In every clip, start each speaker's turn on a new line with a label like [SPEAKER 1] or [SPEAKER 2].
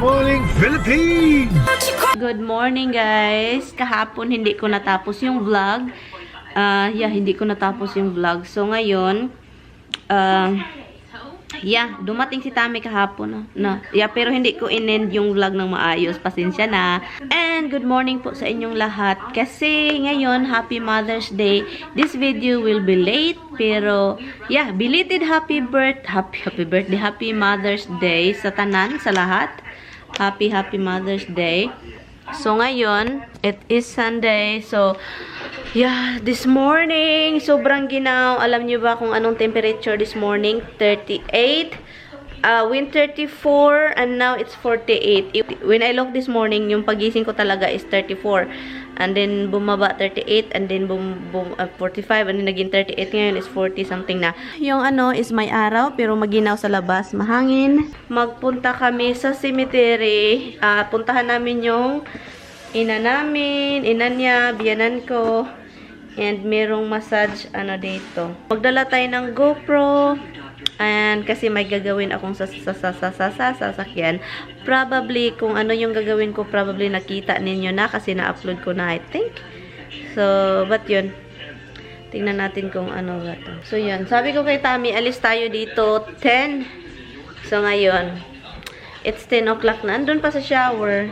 [SPEAKER 1] morning, Philippines!
[SPEAKER 2] Good morning, guys. Kahapon hindi ko natapos yung vlog. Hindi ko natapos yung vlog. So ngayon, dumating si Tami kahapon. Pero hindi ko in-end yung vlog ng maayos. Pasensya na. And good morning po sa inyong lahat. Kasi ngayon, Happy Mother's Day. This video will be late. Pero, belated happy birthday, Happy Mother's Day sa tanan, sa lahat. Happy Mother's Day. So ngayon, it is Sunday. So, this morning, sobrang ginaw. Alam niyo ba kung anong temperature this morning? 38. Wind 34 and now it's 48. When I look this morning, yung pagising ko talaga is 34. And then bumaba 38 and then 45 and then naging 38 ngayon is 40 something na. Yung is may araw pero maginaw sa labas, mahangin. Magpunta kami sa cemetery. Puntahan namin yung ina namin, ina niya, biyenan ko. And merong massage dito. Magdala tayo ng GoPro. And kasi may gagawin akong sasakyan. Probably, kung ano yung gagawin ko, probably nakita ninyo na kasi na-upload ko na, I think. So, but yun. Tingnan natin kung ano ba to. So, yun. Sabi ko kay Tami, alis tayo dito 10. So, ngayon, it's 10 o'clock na. Andun pa sa shower.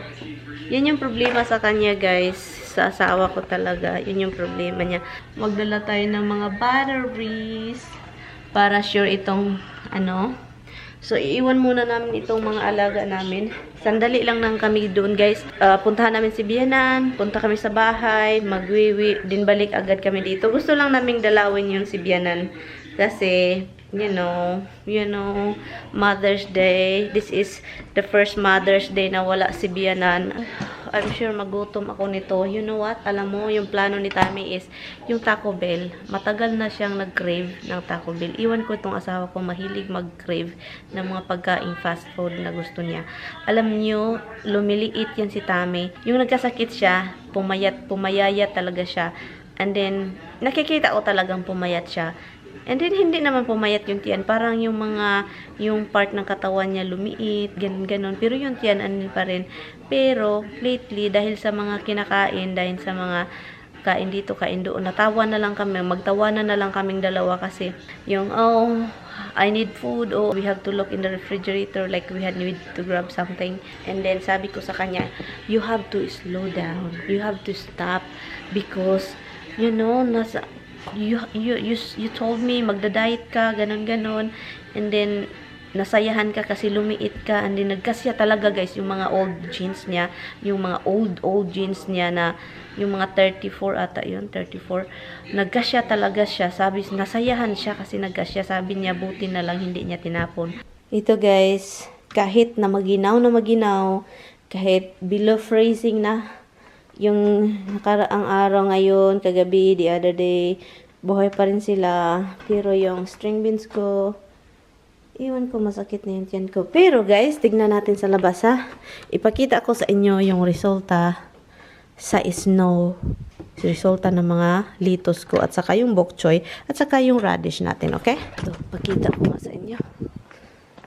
[SPEAKER 2] Yan yung problema sa kanya, guys. Sa asawa ko talaga. Yun yung problema niya. Magdala tayo ng mga batteries. Para sure itong So, iiwan muna namin itong mga alaga namin. Sandali lang nang kami doon, guys. Puntahan namin si Biyenan. Punta kami sa bahay. Magwiwi. Din balik agad kami dito. Gusto lang naming dalawin yung si Biyenan. Kasi, you know, Mother's Day. This is the first Mother's Day na wala si Biyenan. I'm sure magutom ako nito. You know what? Alam mo, yung plano ni Tami is yung Taco Bell. Matagal na siyang nag-crave ng Taco Bell. Iwan ko itong asawa ko mahilig mag-crave ng mga pagkaing fast food na gusto niya. Alam niyo, lumiliit yan si Tami. Yung nagkasakit siya, pumayayat talaga siya. And then, nakikita ko talagang pumayat siya. And then, hindi naman pumayat yung tiyan. Parang yung part ng katawan niya lumiit, ganun. Pero yung tiyan, ano pa rin. Pero, lately, dahil sa mga kinakain, dahil sa mga kain dito, kain doon, magtawanan na lang kaming dalawa kasi yung, I need food, we have to look in the refrigerator like we need to grab something. And then, sabi ko sa kanya, you have to slow down. You have to stop because, you know, you told me magda-diet ka, ganon. And then, nasayahan ka kasi lumiit ka. And then, nagkasya talaga, guys, yung mga old jeans niya. Yung mga old jeans niya na, yung mga 34 ata yun, 34. Nagkasya talaga siya. Sabi, nasayahan siya kasi nagkasya. Sabi niya, buti na lang hindi niya tinapon. Ito, guys, kahit na maginaw, kahit below freezing na, yung nakaraang araw ngayon, kagabi, the other day, buhay pa rin sila. Pero yung string beans ko, iwan ko, masakit na yung tiyan ko. Pero guys, tignan natin sa labas ha. Ipakita ko sa inyo yung resulta sa snow. Resulta ng mga litos ko at saka yung bok choy at saka yung radish natin, okay? Ito, pakita ko nga sa inyo.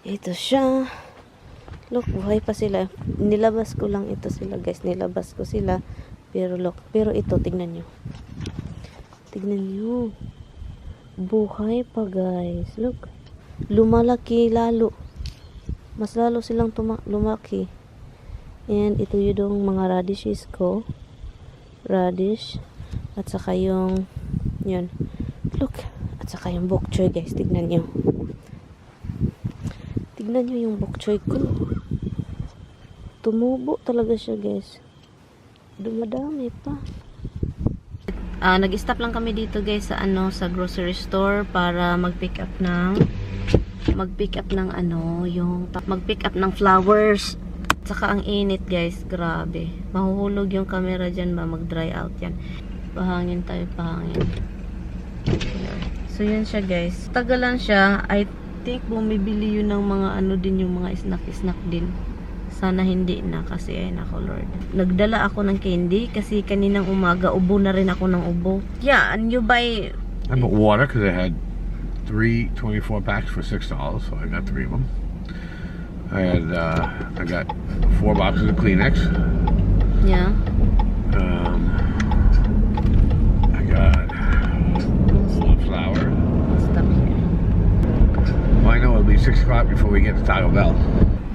[SPEAKER 2] Ito siya. Look, buhay pa sila. Nilabas ko lang ito sila, guys. Nilabas ko sila. Pero look, pero ito, tignan nyo. Tignan nyo. Buhay pa, guys. Look. Lumalaki lalo. Mas lalo silang lumaki. And ito yung mga radishes ko. Radish. At saka yung, yun. Look. At saka yung bok choy, guys. Tignan nyo. Tignan nyo yung bok choy ko. Tumubo talaga siya, guys. Dumadami pa. Nag-stop lang kami dito, guys, sa sa grocery store para mag-pick up ng flowers. Saka ang init, guys, grabe. Mahuhulog yung camera diyan, mag-dry out yan. Pahangin tayo, pahangin. So yun siya, guys. Tagalan siya. I think bumibili yun ng mga din, yung mga snack din. Sana hindi na kasi ay nako Lord. Nagdala ako ng candy kasi kaninang umaga ubo na rin ako ng ubo. Yeah, and you buy...
[SPEAKER 1] I bought water because I had 3 24 packs for $6, so I got 3 of them. I got 4 boxes of Kleenex.
[SPEAKER 2] Yeah.
[SPEAKER 1] I got a little flour.
[SPEAKER 2] Stop here.
[SPEAKER 1] Well, I know it'll be 6 o'clock before we get to Taco Bell.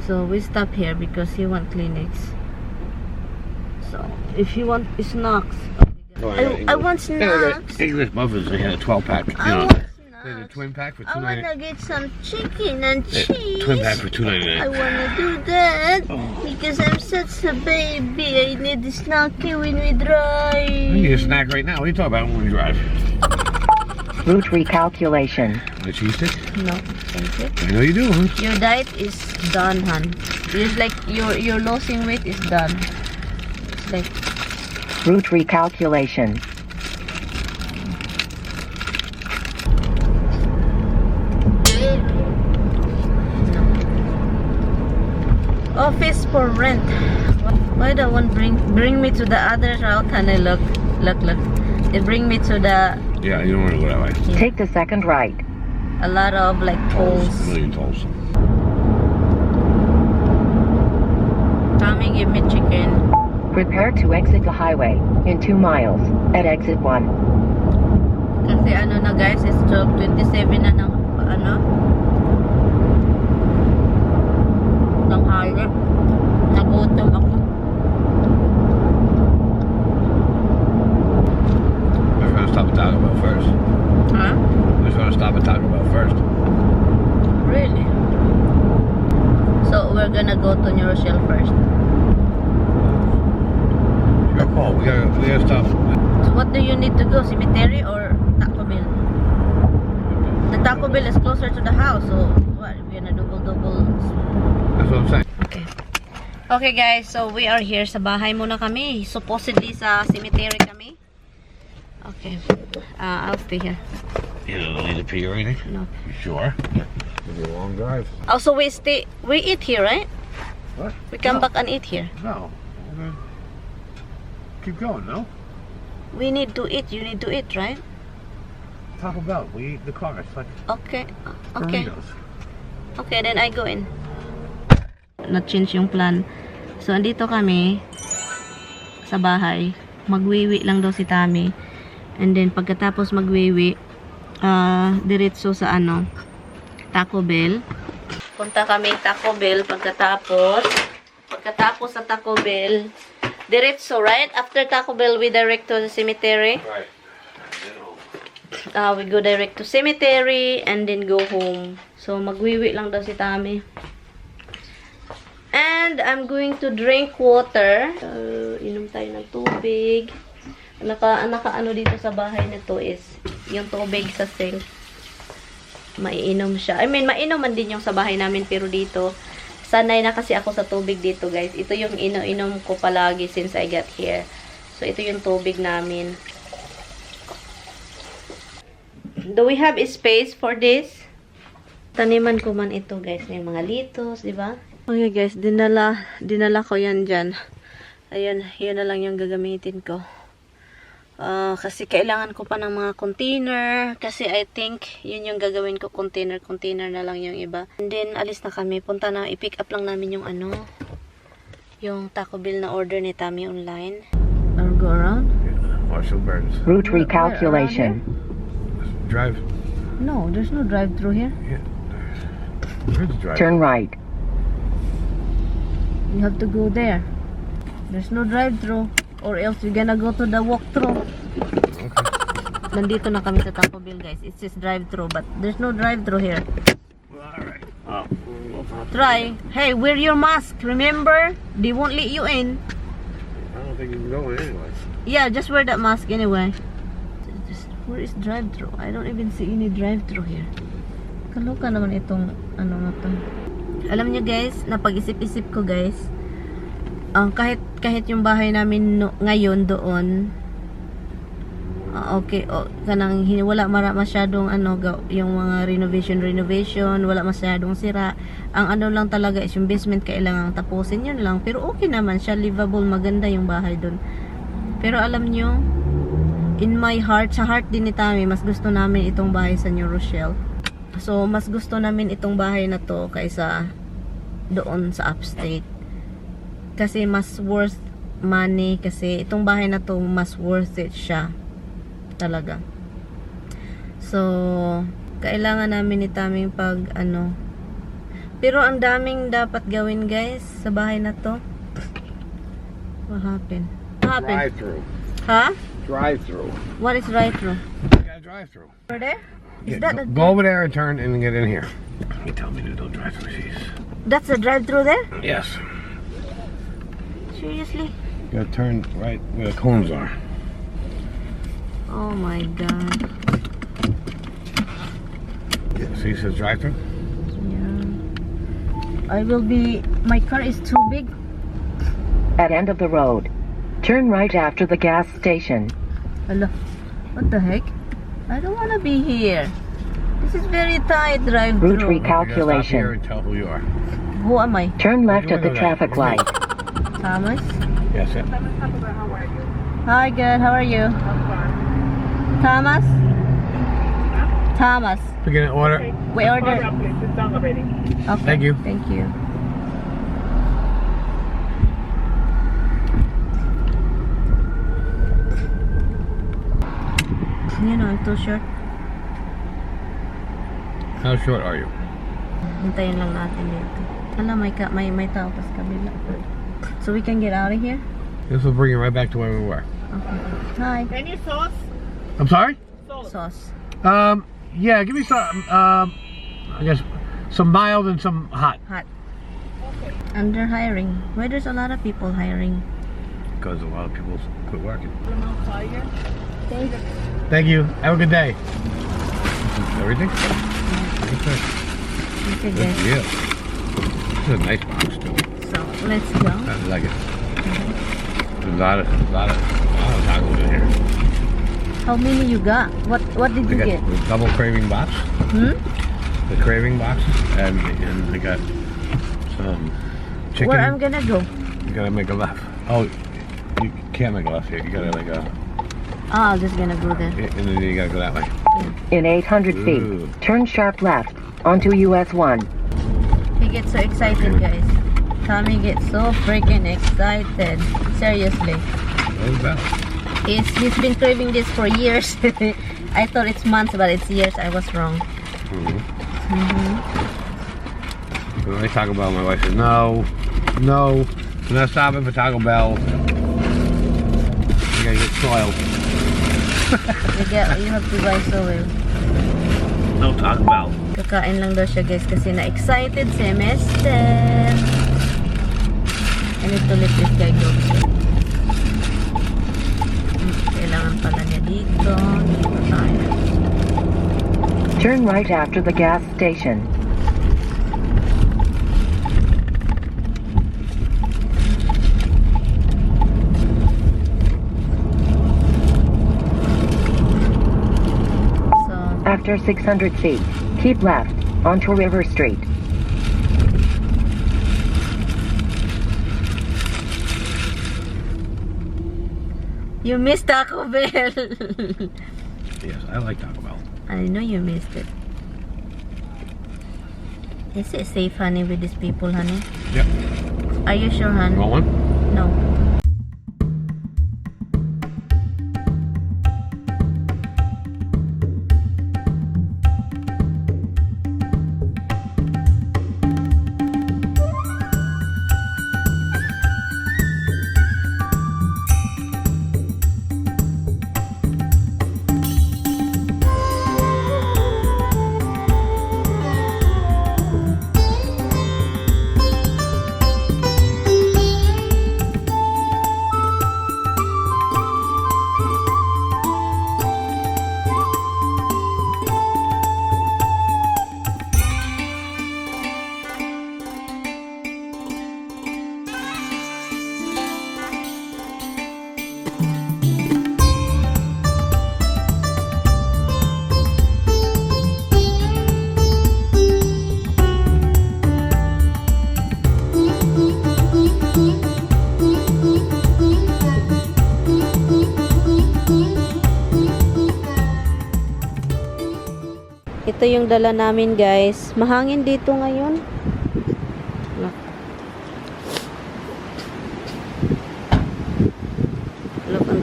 [SPEAKER 2] So we stop here because he want Kleenex. So if he want snacks, I want snacks.
[SPEAKER 1] English muffins. They had a 12-pack. You
[SPEAKER 2] I
[SPEAKER 1] know,
[SPEAKER 2] want
[SPEAKER 1] they had a
[SPEAKER 2] snacks.
[SPEAKER 1] twin pack for
[SPEAKER 2] I
[SPEAKER 1] $2.99.
[SPEAKER 2] wanna get some chicken and cheese.
[SPEAKER 1] Twin pack for
[SPEAKER 2] I
[SPEAKER 1] $2.99.
[SPEAKER 2] wanna do that because I'm such a baby. I need a snack when we drive.
[SPEAKER 1] I need a snack right now. What are you talking about when we drive?
[SPEAKER 3] Route recalculation.
[SPEAKER 1] A cheese stick?
[SPEAKER 2] No, thank you.
[SPEAKER 1] I know you do, huh?
[SPEAKER 2] Your diet is done, hon. It's like your losing weight is done. It's like
[SPEAKER 3] Route recalculation.
[SPEAKER 2] office for rent. Why the one bring me to the other route? And I look. It bring me to the
[SPEAKER 1] Yeah, you don't want to go that way.
[SPEAKER 3] Take the second right.
[SPEAKER 2] a lot of like
[SPEAKER 1] Tolls.
[SPEAKER 2] tolls.
[SPEAKER 1] A million tolls.
[SPEAKER 2] Tommy, give me chicken.
[SPEAKER 3] Prepare to exit the highway in 2 miles at exit 1.
[SPEAKER 2] Kasi ano na guys, it's 12:27 na ng ano ng hali. Nagutom ako.
[SPEAKER 1] We're going to stop at Taco Bell first.
[SPEAKER 2] Huh?
[SPEAKER 1] We're going to stop at Taco Bell first.
[SPEAKER 2] Really? So we're gonna go to New Rochelle first.
[SPEAKER 1] Your call. We gotta stop.
[SPEAKER 2] So what do you need to go? Cemetery or Taco Bell? The Taco Bell is closer to the house, so what? We're gonna double.
[SPEAKER 1] That's what I'm saying.
[SPEAKER 2] Okay. Okay guys, so we are here sa bahay muna kami. Supposedly sa cemetery kami. Okay. I'll stay here.
[SPEAKER 1] You don't need to pee or anything?
[SPEAKER 2] No.
[SPEAKER 1] You sure? It'll be a long drive.
[SPEAKER 2] Also, we eat here, right?
[SPEAKER 1] What?
[SPEAKER 2] We come
[SPEAKER 1] No.
[SPEAKER 2] back and eat here.
[SPEAKER 1] No. We're gonna keep going, no?
[SPEAKER 2] We need to eat. You need to eat, right?
[SPEAKER 1] Taco Bell. We eat the car. It's like
[SPEAKER 2] Okay. Okay.
[SPEAKER 1] burritos.
[SPEAKER 2] Okay, then I go in. Na-change yung plan. So, andito kami sa bahay. Magwiwi lang daw si Tami. And then, pagkatapos magwiwi, diretso sa ano, Taco Bell. Punta kami Taco Bell pagkatapos sa Taco Bell, diretso, right? After Taco Bell, we direct to the cemetery.
[SPEAKER 1] Right.
[SPEAKER 2] We go direct to cemetery and then go home. So, magwiwi lang daw si Tami. And I'm going to drink water. Inom tayo ng tubig. Naka ano dito sa bahay na to is yung tubig sa sink. Maiinom siya. I mean, mainom man din yung sa bahay namin, pero dito sanay na kasi ako sa tubig dito, guys. Ito yung inom ko palagi since I got here. So, ito yung tubig namin. Do we have a space for this? Taniman ko man ito, guys. May mga litos, di ba? Okay, guys. Dinala ko yan dyan. Ayun, yun na lang yung gagamitin ko. Kasi kailangan ko pa ng mga container. Kasi I think, yun yung gagawin ko. Container na lang yung iba. And then, alis na kami. Punta na, i-pick up lang namin yung ano. Yung Taco Bell na order ni Tami online. Or go around?
[SPEAKER 1] Yeah. Marshall Burns.
[SPEAKER 3] Route recalculation.
[SPEAKER 1] Drive.
[SPEAKER 2] No, there's no drive-thru here.
[SPEAKER 1] Yeah. Where's the drive?
[SPEAKER 3] Turn right.
[SPEAKER 2] You have to go there. There's no drive-thru. Or else you're gonna go to the walk-thru.
[SPEAKER 1] Okay.
[SPEAKER 2] Nandito na kami sa Taco Bell, guys. It says drive-thru, but there's no drive-thru here.
[SPEAKER 1] Well, alright.
[SPEAKER 2] Try. Hey, wear your mask. Remember? They won't let you in.
[SPEAKER 1] I don't think you can go in anyway.
[SPEAKER 2] Yeah, just wear that mask anyway. Where is drive-thru? I don't even see any drive-thru here. Kaloka naman itong ano na to. Alam niyo guys, napag-isip-isip ko guys. Kahit yung bahay namin ngayon doon, okay, kanang wala masyadong ano, yung mga renovation, wala masyadong sira. Ang ano lang talaga is yung basement kailangang tapusin, yun lang. Pero okay naman siya, livable, maganda yung bahay doon. Pero alam nyo, in my heart, sa heart din ni Tami, mas gusto namin itong bahay sa New Rochelle. So, mas gusto namin itong bahay na to kaysa doon sa upstate. Kasi mas worth money, kasi itong bahay na to mas worth it siya talaga. So kailangan namin ni Taming pag ano, pero ang daming dapat gawin guys sa bahay na to. What happened?
[SPEAKER 1] Drive-through.
[SPEAKER 2] Huh?
[SPEAKER 1] Drive-through.
[SPEAKER 2] What is drive-through?
[SPEAKER 1] Yeah, drive-through.
[SPEAKER 2] Over there? Is
[SPEAKER 1] Yeah,
[SPEAKER 2] that
[SPEAKER 1] go over there and turn and get in here. You tell me to do drive-through. Jeez.
[SPEAKER 2] that's a drive-through there?
[SPEAKER 1] Yes.
[SPEAKER 2] Seriously?
[SPEAKER 1] You gotta turn right where the cones are.
[SPEAKER 2] Oh my god.
[SPEAKER 1] Yeah, see, it says drive-through.
[SPEAKER 2] Yeah. I will be. My car is too big.
[SPEAKER 3] At end of the road. Turn right after the gas station.
[SPEAKER 2] Hello. What the heck? I don't want to be here. This is very tight
[SPEAKER 3] Route
[SPEAKER 2] drive-through.
[SPEAKER 1] You gotta stop here
[SPEAKER 3] recalculation.
[SPEAKER 1] and tell who you are.
[SPEAKER 2] Who am I?
[SPEAKER 3] Turn left at the
[SPEAKER 1] Look at that.
[SPEAKER 3] traffic light.
[SPEAKER 2] Thomas?
[SPEAKER 1] Yes, yeah.
[SPEAKER 2] Hi, good. How are you? Thomas? Thomas.
[SPEAKER 1] Begin an order.
[SPEAKER 2] We ordered.
[SPEAKER 4] already.
[SPEAKER 2] Okay.
[SPEAKER 1] Thank you.
[SPEAKER 2] Thank you. You know, I'm too short.
[SPEAKER 1] How short are you?
[SPEAKER 2] Hintayin lang natin dito. Hala, may tao pa sa kabila. So we can get out of here?
[SPEAKER 1] This will bring you right back to where we were.
[SPEAKER 2] Okay. Hi.
[SPEAKER 4] Any sauce?
[SPEAKER 1] I'm sorry?
[SPEAKER 2] Sauce.
[SPEAKER 1] Yeah, give me some, I guess, some mild and some hot.
[SPEAKER 2] Hot. Under hiring. Why there's a lot of people hiring?
[SPEAKER 1] Because a lot of people quit working.
[SPEAKER 2] Thanks.
[SPEAKER 1] Thank you. Have a good day. Everything? Okay.
[SPEAKER 2] Okay,
[SPEAKER 1] Good
[SPEAKER 2] guys.
[SPEAKER 1] deal. This is a nice box, too.
[SPEAKER 2] So, let's go.
[SPEAKER 1] I like it. There's a lot of tacos in here.
[SPEAKER 2] How many you got? What did
[SPEAKER 1] I
[SPEAKER 2] you
[SPEAKER 1] got
[SPEAKER 2] get?
[SPEAKER 1] the double craving box,
[SPEAKER 2] Hmm?
[SPEAKER 1] the craving boxes, and I got some chicken.
[SPEAKER 2] Where I'm gonna go?
[SPEAKER 1] You gotta make a left. Oh, you can't make a left here. You gotta like
[SPEAKER 2] I'm just gonna go there.
[SPEAKER 1] and then you gotta go that way.
[SPEAKER 3] In 800
[SPEAKER 1] Ooh.
[SPEAKER 3] feet, turn sharp left onto US 1.
[SPEAKER 2] He gets so excited, guys. Tommy gets so freaking excited. Seriously.
[SPEAKER 1] What was that?
[SPEAKER 2] He's been craving this for years. I thought it's months, but it's years. I was wrong.
[SPEAKER 1] So when I Taco Bell, my wife says, no, we're not stopping for Taco Bell. You gotta get soiled.
[SPEAKER 2] You have to buy soil.
[SPEAKER 1] No Taco Bell.
[SPEAKER 2] Kakain lang daw siya, guys, kasi na-excited semester. I need to let this guy go. Kailangan pala niya dito. Dito tayo.
[SPEAKER 3] Turn right after the gas station.
[SPEAKER 2] So,
[SPEAKER 3] After 600 feet, keep left onto River Street.
[SPEAKER 2] you missed Taco Bell.
[SPEAKER 1] Yes, I like Taco Bell.
[SPEAKER 2] I know you missed it. Is it safe, honey, with these people, honey?
[SPEAKER 1] Yep.
[SPEAKER 2] Are you sure, honey?
[SPEAKER 1] Want one?
[SPEAKER 2] No. Ito yung dala namin, guys. Mahangin dito ngayon. Naku.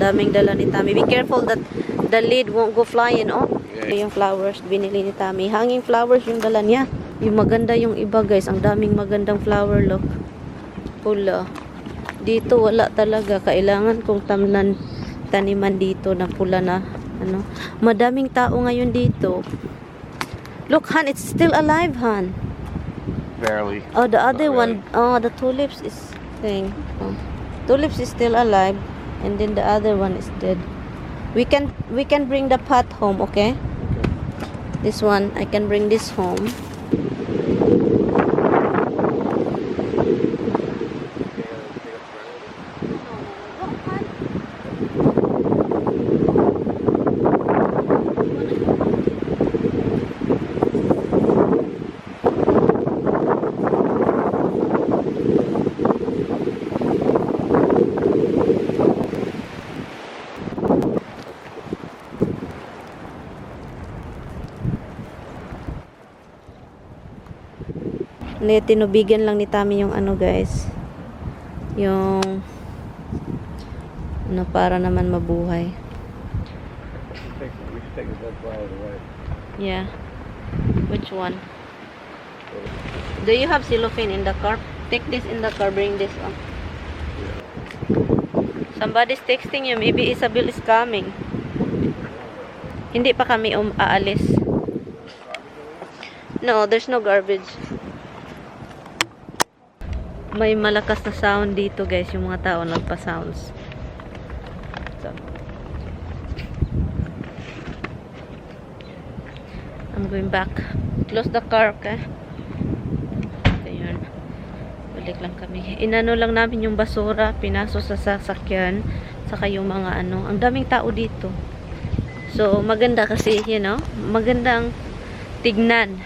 [SPEAKER 2] daming dala ni Tami. Be careful that the lid won't go flying, oh.
[SPEAKER 1] Yeah.
[SPEAKER 2] Yung flowers, binili ni Tami. Hanging flowers yung dala niya. Yung maganda yung iba, guys. Ang daming magandang flower, look. Pula. Dito, wala talaga. Kailangan kong taniman dito na pula na, ano. Madaming tao ngayon dito. Look, Han, it's still alive, Han.
[SPEAKER 1] Barely.
[SPEAKER 2] Oh, the other
[SPEAKER 1] Not
[SPEAKER 2] one, oh, the tulips is thing. Oh. Tulips is still alive, and then the other one is dead. We can bring the pot home, okay? This one, I can bring this home. Tinubigan lang ni Tami yung ano, guys, yung ano, para naman mabuhay.
[SPEAKER 1] We should take the dead flowers away.
[SPEAKER 2] Yeah. Which one? Do you have cellophane in the car? Take this in the car, bring this on. Somebody's texting you. Maybe Isabel is coming. Hindi pa kami aalis. No, there's no garbage. May malakas na sound dito, guys. Yung mga tao nagpa-sounds. So, I'm going back. Close the car, okay? Ayun. Balik lang kami. Inano lang namin yung basura. Pinaso sa sasakyan. Saka yung mga ano. Ang daming tao dito. So, maganda kasi, you know, magandang tignan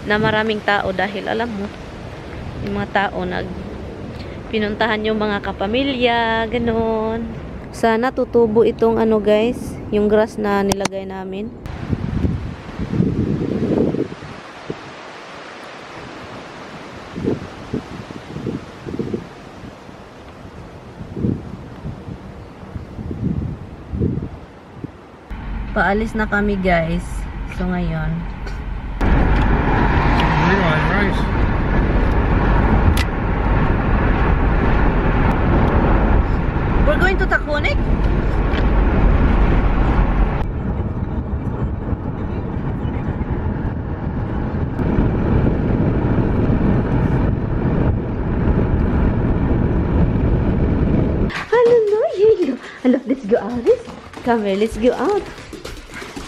[SPEAKER 2] na maraming tao dahil alam mo, yung mga tao pinuntahan yung mga kapamilya, ganon. Sana tutubo itong ano, guys, yung grass na nilagay namin. Paalis na kami, guys. So ngayon,
[SPEAKER 1] Rice.
[SPEAKER 2] we're going to Takunik. Hello, let's go out. Come here, let's go out.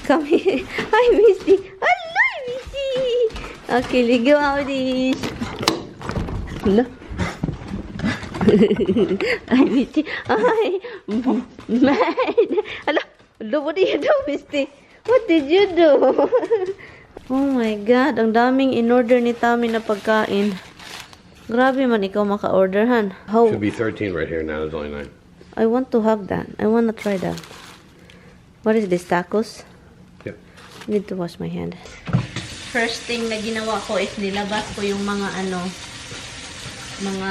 [SPEAKER 2] Come here. Hi, Misty. Hello, Misty. Okay, let's go out. Hello. Hi, Misty. Hi. Man. Hello, what did you do, Misty? What did you do? Oh my God, ang daming in-order ni Tami na pagkain. Grabe man ikaw maka-order, Han. How?
[SPEAKER 1] Should be 13 right here now. There's only 9.
[SPEAKER 2] I want to have that. I want to try that. What is this, tacos?
[SPEAKER 1] Yep.
[SPEAKER 2] I need to wash my hand. First thing na ginawa ko is nilabas ko yung mga ano, mga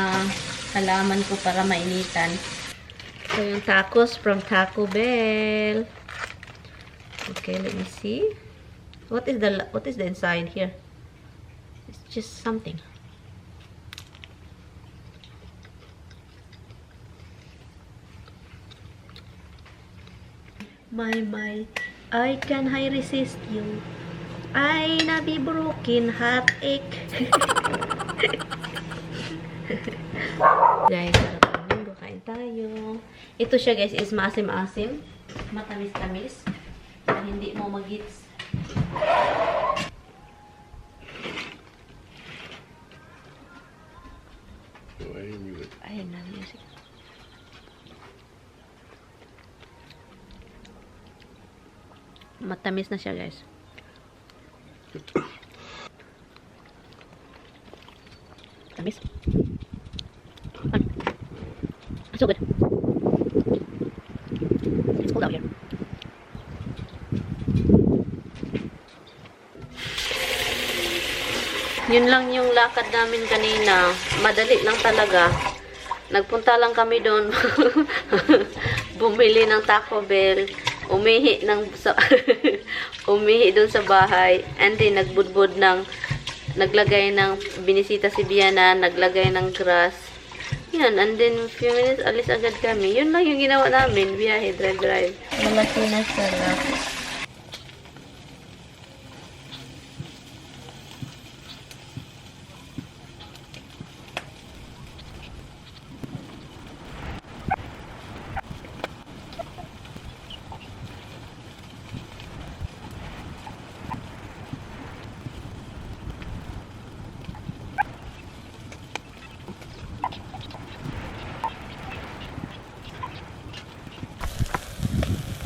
[SPEAKER 2] halaman ko para mainitan. So yung tacos from Taco Bell. Okay, let me see. What is the inside here? It's just something. My, I can resist you. I na be broken heartache. Guys, sarap kain tayo. Ito siya, guys, is maasim-asim. Matamis-tamis. Hindi mo mag-gets. Ayun na, music. Matamis na siya, guys. Tamis. So good. It's cold out here. Yun lang yung lakad namin kanina. Madali lang talaga. Nagpunta lang kami doon. bumili ng Taco Bell, umihi umihi doon sa bahay, and then naglagay ng binisita si Biyenan, naglagay ng grass. Yan, and then few minutes alis agad kami. Yun lang yung ginawa namin, biyahe, drive. Malaki na sarap.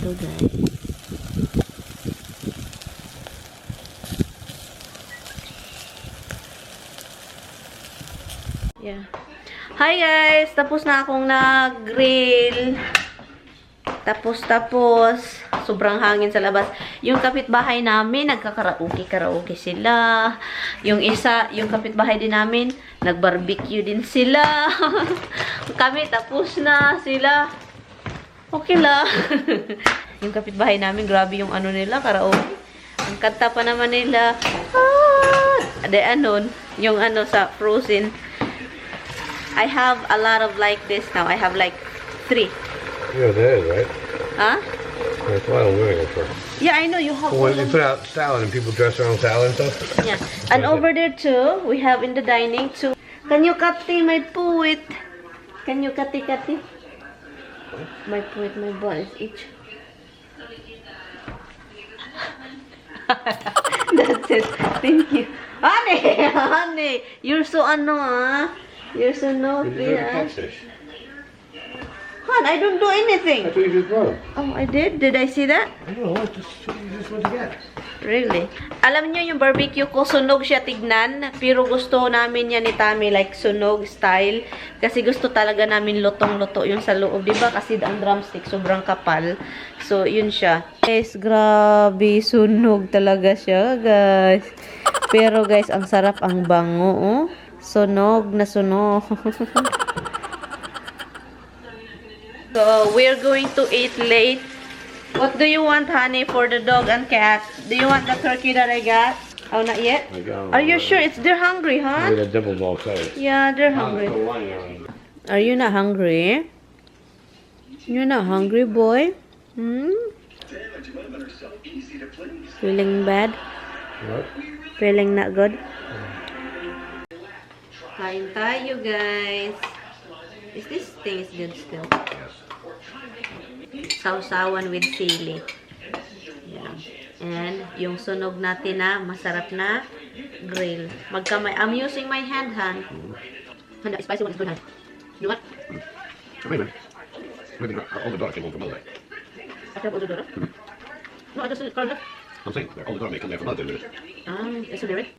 [SPEAKER 2] So guys, yeah. Hi guys, tapos na akong nag-grill. Tapos sobrang hangin sa labas. Yung kapitbahay namin nagkakaraoke sila. Yung kapitbahay din namin nag-barbecue din sila. Kami tapos na sila. Okay lang. Yung kapitbahay namin, grabe yung ano nila, karaoke. Ang kanta pa naman nila. Yung sa Frozen. I have a lot of like this now. I have like 3.
[SPEAKER 1] Yeah, that is, right?
[SPEAKER 2] Huh?
[SPEAKER 1] That's why I'm wearing it for.
[SPEAKER 2] Yeah, I know. You have
[SPEAKER 1] Well, when you put out salad and people dress their own salad and stuff?
[SPEAKER 2] Yeah. And over there too, we have in the dining too. Can you cutty my poet? Can you cutty? My poet, my ball is itch. That's it. Thank you. Honey, you're so You're so naughty, Hon, I don't do anything.
[SPEAKER 1] That's what you just brought.
[SPEAKER 2] Oh, I did? Did I see that?
[SPEAKER 1] I don't know. That's what you just went to get.
[SPEAKER 2] Really? Alam niyo yung barbecue ko, sunog siya tignan. Pero gusto namin yan ni Tami, like sunog style. Kasi gusto talaga namin lutong-luto yung sa loob. Diba? Kasi ang drumstick sobrang kapal. So, yun siya. Guys, grabe. Sunog talaga siya, guys. Pero guys, ang sarap, ang bango. Oh. Sunog na sunog. So, we're going to eat late. What do you want, honey, for the dog and cat? Do you want the turkey that I got? Oh, not yet? Are you sure? They're hungry, huh?
[SPEAKER 1] Yeah, double ball size.
[SPEAKER 2] Yeah, they're hungry. Are you not hungry? You're not hungry, boy? Feeling bad?
[SPEAKER 1] What?
[SPEAKER 2] Feeling not good? Kain tayo, guys. Is this thing is good still? Sausawan with sili. Yan. And yung sunog natin na masarap na grill. Magkamay. I'm using my hand. Handa, spicy one is good, hand. You want?
[SPEAKER 1] Wait a minute. All the dogs came home from Mother Day.
[SPEAKER 2] After all the door? No, I just called it.
[SPEAKER 1] I'm saying, all the dogs may come there from Mother Day.
[SPEAKER 2] It's a lyric.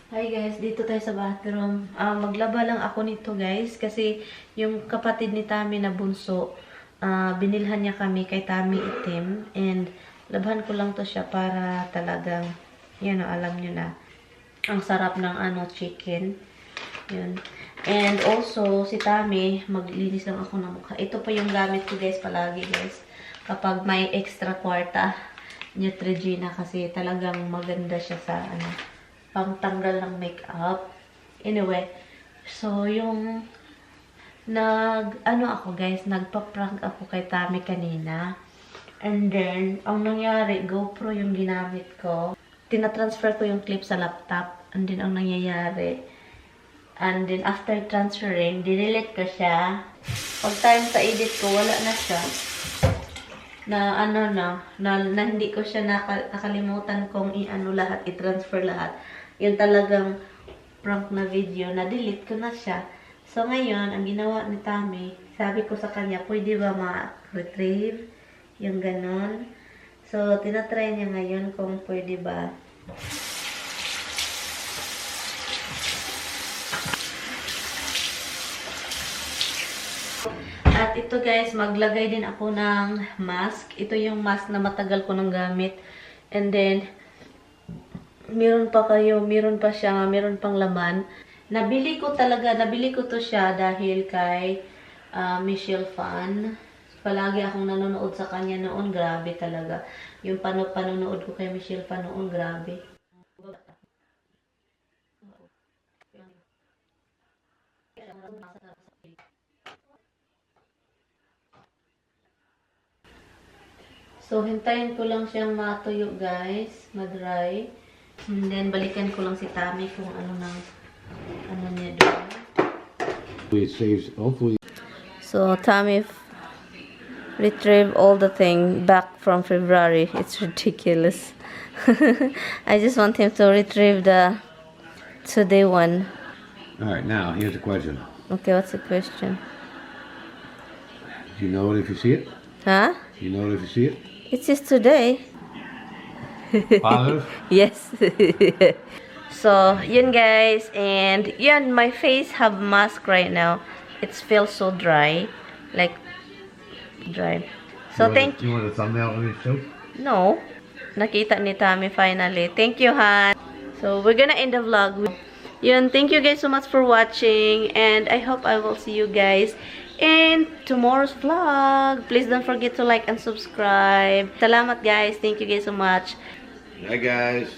[SPEAKER 2] Hi guys, dito tayo sa bathroom. Maglaba lang ako nito guys kasi yung kapatid ni Tami na bunso, binilhan niya kami kay Tami itim and labhan ko lang to siya para talagang, yan o, alam nyo na, ang sarap ng chicken. Yun. And also, si Tami, maglinis lang ako ng mukha. Ito pa yung gamit ko guys palagi guys. Kapag may extra kwarta, Neutrogena kasi talagang maganda siya sa pangtanggal ng makeup. Anyway, so yung nagpa-prank ako kay Tami kanina. And then, ang nangyari, GoPro yung ginamit ko. Tina-transfer ko yung clip sa laptop. And then, ang nangyayari. And then, after transferring, dinelete ko siya. Pag time sa edit ko, wala na siya. Na hindi ko siya nakalimutan kong lahat, i-transfer lahat. Yung talagang prank na video, na-delete ko na siya. So, ngayon, ang ginawa ni Tami, sabi ko sa kanya, pwede ba ma-retrieve? Yung ganon. So, tinatry niya ngayon kung pwede ba. ito guys, maglagay din ako ng mask. Ito yung mask na matagal ko nang gamit. And then, meron pa siya, meron pang laman. Nabili ko to siya dahil kay Michelle Fan. Palagi akong nanonood sa kanya noon, grabe talaga. Yung panonood ko kay Michelle Fan noon, grabe. So, hintayin ko lang siyang matuyo, guys. Madry. And then, balikan ko lang si Tammy kung ano niya doon.
[SPEAKER 1] It saves, hopefully.
[SPEAKER 2] So, Tammy retrieve all the thing back from February. It's ridiculous. I just want him to retrieve the today one.
[SPEAKER 1] Alright, now, here's a question.
[SPEAKER 2] Okay, what's the question?
[SPEAKER 1] Do you know it if you see it?
[SPEAKER 2] Huh?
[SPEAKER 1] Do you know it if you see it?
[SPEAKER 2] It's just today.
[SPEAKER 1] Positive?
[SPEAKER 2] Yes. So, yun guys. And yun, my face have mask right now. It feels so dry. Like, dry. So, thank you.
[SPEAKER 1] You want a thumbnail of this too?
[SPEAKER 2] No. Nakita ni Tammy finally. Thank you, Han. So, we're gonna end the vlog. Yun, thank you guys so much for watching. And I hope I will see you guys in tomorrow's vlog. Please don't forget to like and subscribe. Salamat guys. Thank you guys so much.
[SPEAKER 1] Hi guys.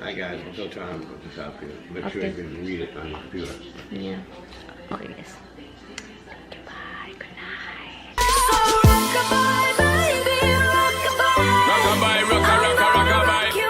[SPEAKER 1] Hi guys. I'm still trying to put this out for you. Make sure you
[SPEAKER 2] Okay.
[SPEAKER 1] can read it on your computer.
[SPEAKER 2] Yeah. Okay guys. Goodbye. Good night.
[SPEAKER 4] So rock about